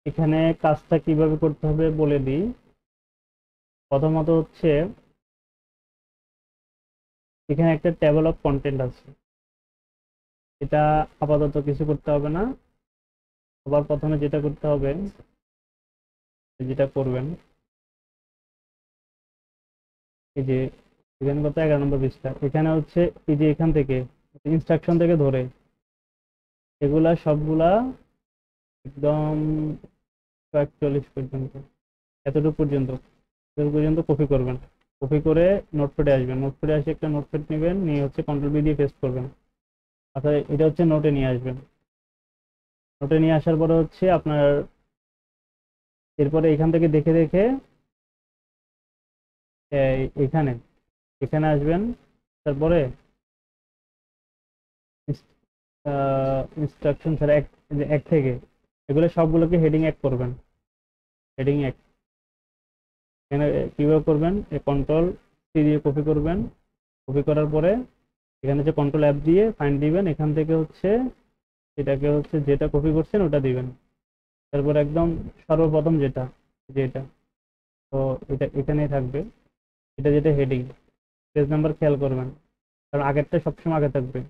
এখানে কাজটা কিভাবে করতে হবে বলে দিই। প্রথমত হচ্ছে এখানে একটা টেবল অফ কন্টেন্ট আছে। এটা আপাতত কিছু করতে হবে না। আবার প্রথমে যেটা করতে হবে, যেটা করবেন, এই যে এখানে কত 11 নম্বর পৃষ্ঠা, এখানে হচ্ছে এই যে এখান থেকে ইনস্ট্রাকশন থেকে ধরে এগুলা সবগুলা একদম 41 পর্যন্ত, এতটুকু পর্যন্ত, এতটুকু পর্যন্ত কপি করবেন। কপি করে নোটপ্যাডে আসবেন, নোটপ্যাডে এসে একটা নোটপ্যাড নেবেন, নিয়ে হচ্ছে কন্ট্রোল বি দিয়ে পেস্ট করবেন। অর্থাৎ এটা হচ্ছে নোটে নিয়ে আসবেন। নোটে নিয়ে আসার পরে হচ্ছে আপনার এরপরে এখান থেকে দেখে দেখে এখানে এখানে আসবেন। তারপরে ইনস্ট্রাকশন ছাড়া এক, এক থেকে এগুলো সবগুলোকে হেডিং এক করবেন। হেডিং এক এখানে কিভাবে করবেন, কন্ট্রোল সি দিয়ে কপি করবেন। কপি করার পরে এখানে যে কন্ট্রোল অ্যাপ দিয়ে ফাইন্ড দিবেন, এখান থেকে হচ্ছে এটাকে হচ্ছে যেটা কপি করছেন ওটা দিবেন। তারপর একদম সর্বপ্রথম যেটা, যেটা, তো এটা এখানেই থাকবে। এটা যেটা হেডিং, পেজ নাম্বার খেয়াল করবেন, কারণ আগেরটা সবসময় আগে থাকবে।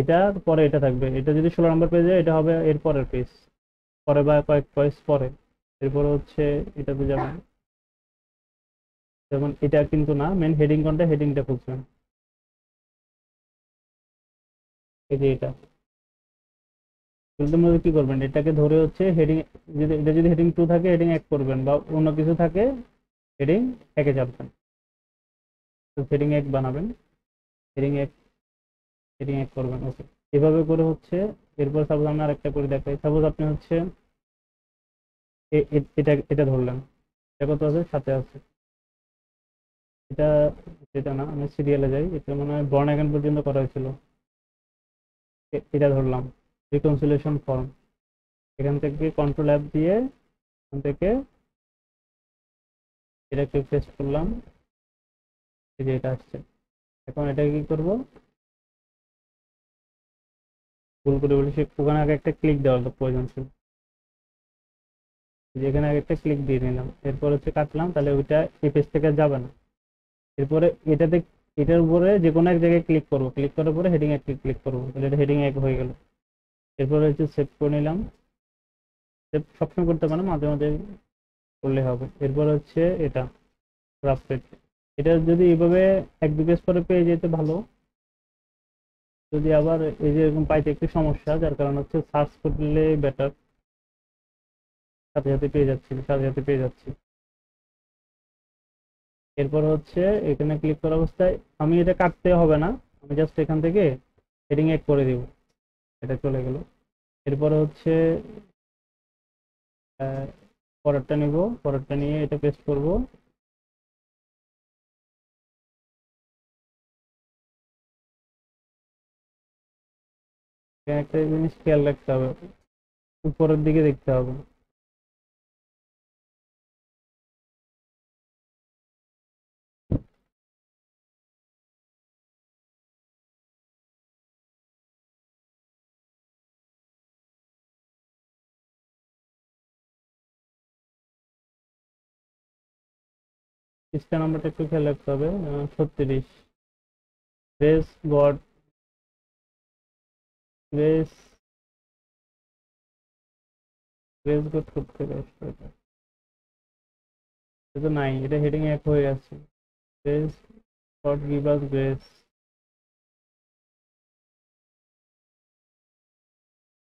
এটার পরে এটা থাকবে। এটা যদি 16 নম্বর পেজে, এটা হবে এর পরের পেজ, পরে বা কয়েক পেজ পরে। এরপরে হচ্ছে এটাতে যাবেন, যেমন এটা কিন্তু না, মেন হেডিং কোনটা, হেডিংটা খুঁজবেন। এই যে এটা খুলতে মধ্যে কি করবেন, এটাকে ধরে হচ্ছে হেডিং, যদি এটা যদি হেডিং 2 থাকে হেডিং 1 করবেন, বা অন্য কিছু থাকে হেডিং 1-এ যাবেন। তো হেডিং 1 বানাবেন, হেডিং 1, হেডিং 1 করবেন। ওকে, এভাবে করে হচ্ছে। এরপর সাপোজ আমি আরেকটা করে দেখাই। সাপোজ আপনি হচ্ছে এটা এটা ধরলেন, এটা কত আছে, সাথে আছে। এটা, এটা না, আমি সিরিয়ালে যাই, এটা মনে হয় বর্ন এগেন পর্যন্ত করা হয়েছিল। এটা ধরলাম রিকনসিলিয়েশন ফর্ম। এখান থেকে কন্ট্রোল অ্যাপ দিয়ে এখান থেকে এটাকে পেস্ট করলাম। এই যে এটা আসছে। এখন এটাকে কি করব, ভুল করে বলি, সে ওখানে আগে একটা ক্লিক দেওয়ার প্রয়োজন ছিল। যেখানে আগে একটা ক্লিক দিয়ে নিলাম, এরপর হচ্ছে কাটলাম, তাহলে ওইটা এই পেজ থেকে যাবে না। এরপরে এটাতে, এটার উপরে যে কোনো এক জায়গায় ক্লিক করবো, ক্লিক করার পরে হেডিং 1 ক্লিক করবো, তাহলে এটা হেডিং 1 হয়ে গেল। এরপরে হচ্ছে সেভ করে নিলাম। সেভ সবসময় করতে পারেন, মাঝে মাঝে করলে হবে। এরপর হচ্ছে এটা ড্রাফটেড। এটা যদি এইভাবে 1-2 পেজ পরে পেয়ে যেতে ভালো। যদি আবার এই যে এরকম পাইতে একটু সমস্যা, যার কারণ হচ্ছে সার্চ করলে বেটার, সাথে সাথে পেয়ে যাচ্ছি, সাথে সাথে পেয়ে যাচ্ছি। এরপর হচ্ছে এখানে ক্লিক করা অবস্থায় আমি এটা কাটতে হবে না, আমি জাস্ট এখান থেকে হেডিং 1 করে দিব, এটা চলে গেল। এরপরে হচ্ছে আহ, পরেরটা নিব, পরেরটা নিয়ে এটা পেস্ট করব। এখানে একটা জিনিস খেয়াল রাখতে হবে, উপরের দিকে দেখতে হবে। পৃষ্ঠা নাম্বারটা একটু খেয়াল রাখতে হবে, 36। Grace god, grace, grace god করতে হবে। এটা নাই, এটা হেডিং 1 হয়ে আছে। Grace god give us grace.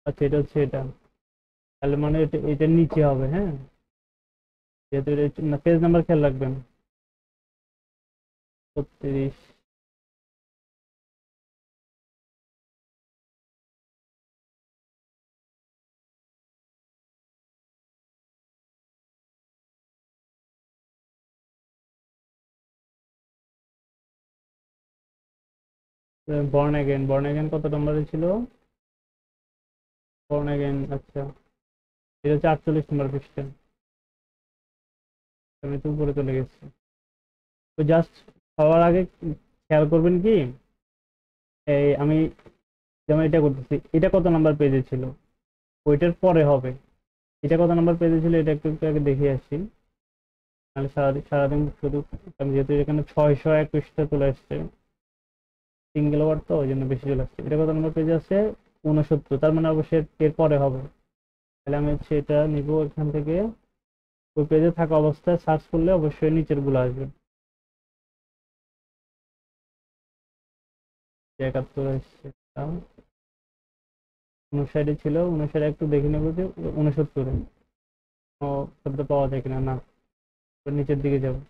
আচ্ছা, এটা হচ্ছে এটা, তাহলে মানে এটা এটার নিচে হবে। হ্যাঁ, যেহেতু না, পেজ নাম্বার খেয়াল রাখবেন, 36। বর্ন অ্যাগেন, বর্ন অ্যাগেন কত নম্বরে ছিল, বর্ন অ্যাগেন, আচ্ছা এটা হচ্ছে 48 নম্বর পৃষ্ঠা। আমি তো উপরে চলে গেছি। তো জাস্ট সবার আগে খেয়াল করবেন কি, এই আমি যেমন এটা করতেছি, এটা কত নাম্বার পেজে ছিল, ওইটার পরে হবে। এটা কত নাম্বার পেজে ছিল এটা একটু একটু আগে দেখে আসি, নাহলে সারাদিন শুধু, কারণ যেহেতু এখানে 621টা চলে আসছে সিঙ্গেল ওয়ার্ড, তো ওই জন্য বেশি চলে আসছে। এটা কত নম্বর পেজে আছে? 69, তার মানে অবশ্যই এর পরে হবে। তাহলে আমি হচ্ছে এটা নিব এখান থেকে, ওই পেজে থাকা অবস্থায় সার্চ করলে অবশ্যই নিচের গুলো আসবে। 71 আসছে, 59 ছিল, 59 একটু দেখে নেবো যে 69 ও শব্দ পাওয়া যায় কিনা। না, নিচের দিকে যাবো,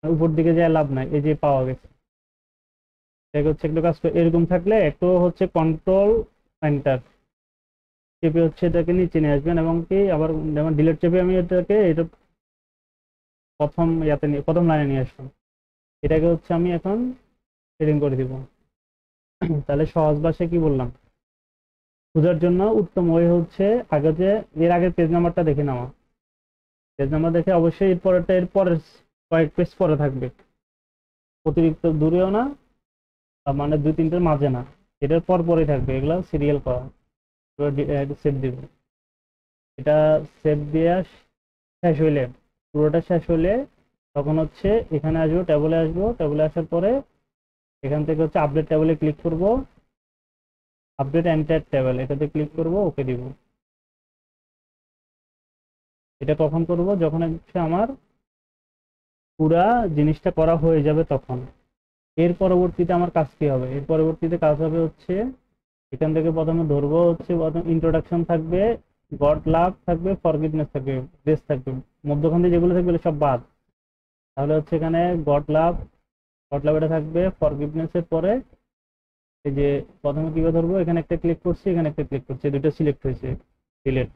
উপর দিকে যায় লাভ নাই, এই যে পাওয়া গেছে। এটা হচ্ছে একটু কাজ করে এরকম থাকলে একটু হচ্ছে কন্ট্রোল এন্টার চেপে হচ্ছে এটাকে নিচে নিয়ে আসবেন, এবং কি আবার যেমন ডিলিট চেপে আমি এটাকে এটা প্রথম ইয়াতে নিয়ে প্রথম লাইনে নিয়ে আসলাম, এটাকে হচ্ছে আমি এখন সেটিং করে দিব। তাহলে সহজ ভাষায় কি বললাম, বোঝার জন্য উত্তম ওয়ে হচ্ছে আগে যে এর আগের পেজ নাম্বারটা দেখে নেওয়া, পেজ নাম্বার দেখে অবশ্যই এর পরেরটা এর পরের কয়েক পেজ পরে থাকবে, অতিরিক্ত দূরেও না, তার মানে 2-3টের মাঝে না, এটার পর পরে থাকবে, এগুলো সিরিয়াল করা। সেভ দিব, এটা সেভ দিয়ে শেষ হইলে, পুরোটা শেষ হলে তখন হচ্ছে এখানে আসবো, টেবলে আসবো, টেবলে আসার পরে এখান থেকে হচ্ছে আপডেট টেবলে ক্লিক করব, আপডেট এন্টায়ার টেবল এটাতে ক্লিক করব, ওকে দিব। এটা কখন করব? যখন হচ্ছে আমার পুরা জিনিসটা করা হয়ে যাবে তখন। এর পরবর্তীতে আমার কাজ কি হবে? এর পরবর্তীতে কাজ হবে হচ্ছে এখান থেকে প্রথমে ধরবো হচ্ছে প্রথম ইন্ট্রোডাকশন থাকবে, গড লাভ থাকবে, ফরগিভনেস থাকবে, গ্রেস থাকবে, মধ্যখান দিয়ে যেগুলো থাকবে এগুলো সব বাদ। তাহলে হচ্ছে এখানে গড লাভ, গড লাভ এটা থাকবে, ফরগিভনেস এর পরে এই যে প্রথমে কিভাবে ধরবো, এখানে একটা ক্লিক করছি, এখানে একটা ক্লিক করছি, দুটো সিলেক্ট হয়েছে, ডিলেট,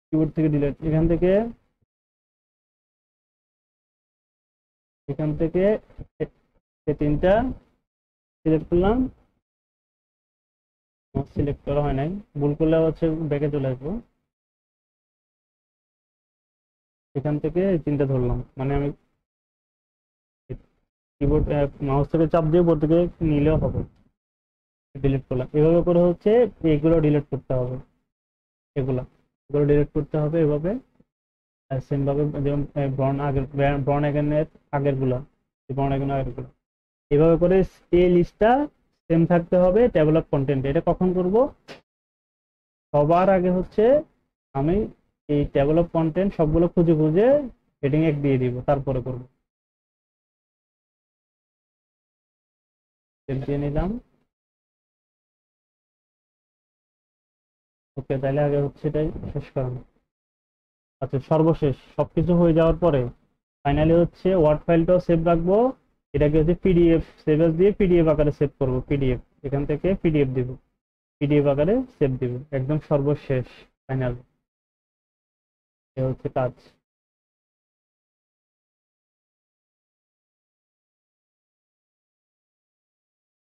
কিবোর্ড থেকে ডিলেট, এখান থেকে এই তিনটা সিলেক্ট করলাম, সিলেক্ট করা হয় নাই, ভুল করলে হচ্ছে ব্যাকে চলে আসবো, এখান থেকে এই তিনটা ধরলাম, মানে আমি কিবোর্ড মাউস থেকে চাপ দিয়ে উপর থেকে নিলেও হবে, ডিলিট করলাম। এভাবে করে হচ্ছে এগুলো ডিলিট করতে হবে, এগুলো এগুলো ডিলিট করতে হবে এভাবে। সেম ভাবে যেমন ব্রন এগেনের আগের গুলা, ব্রন এগেনের আগের গুলা, এভাবে করে এই লিস্টটা সেম থাকতে হবে টেবল অফ কন্টেন্ট। এটা কখন করব? সবার আগে হচ্ছে আমি এই টেবল অফ কন্টেন্ট সবগুলো খুঁজে খুঁজে হেডিং এক দিয়ে দিব, তারপরে করব। সেভ দিয়ে নিলাম, ওকে। তাহলে আগে হচ্ছে এটাই শেষ করানো। আচ্ছা, সর্বশেষ সবকিছু হয়ে যাওয়ার পরে ফাইনালি হচ্ছে ওয়ার্ড ফাইলটাও সেভ রাখবো, এটাকে হচ্ছে পিডিএফ সেভ এস দিয়ে পিডিএফ আকারে সেভ করব, পিডিএফ এখান থেকে পিডিএফ দিব, পিডিএফ আকারে সেভ দিব, একদম সর্বশেষ ফাইনাল। এ হচ্ছে কাজ।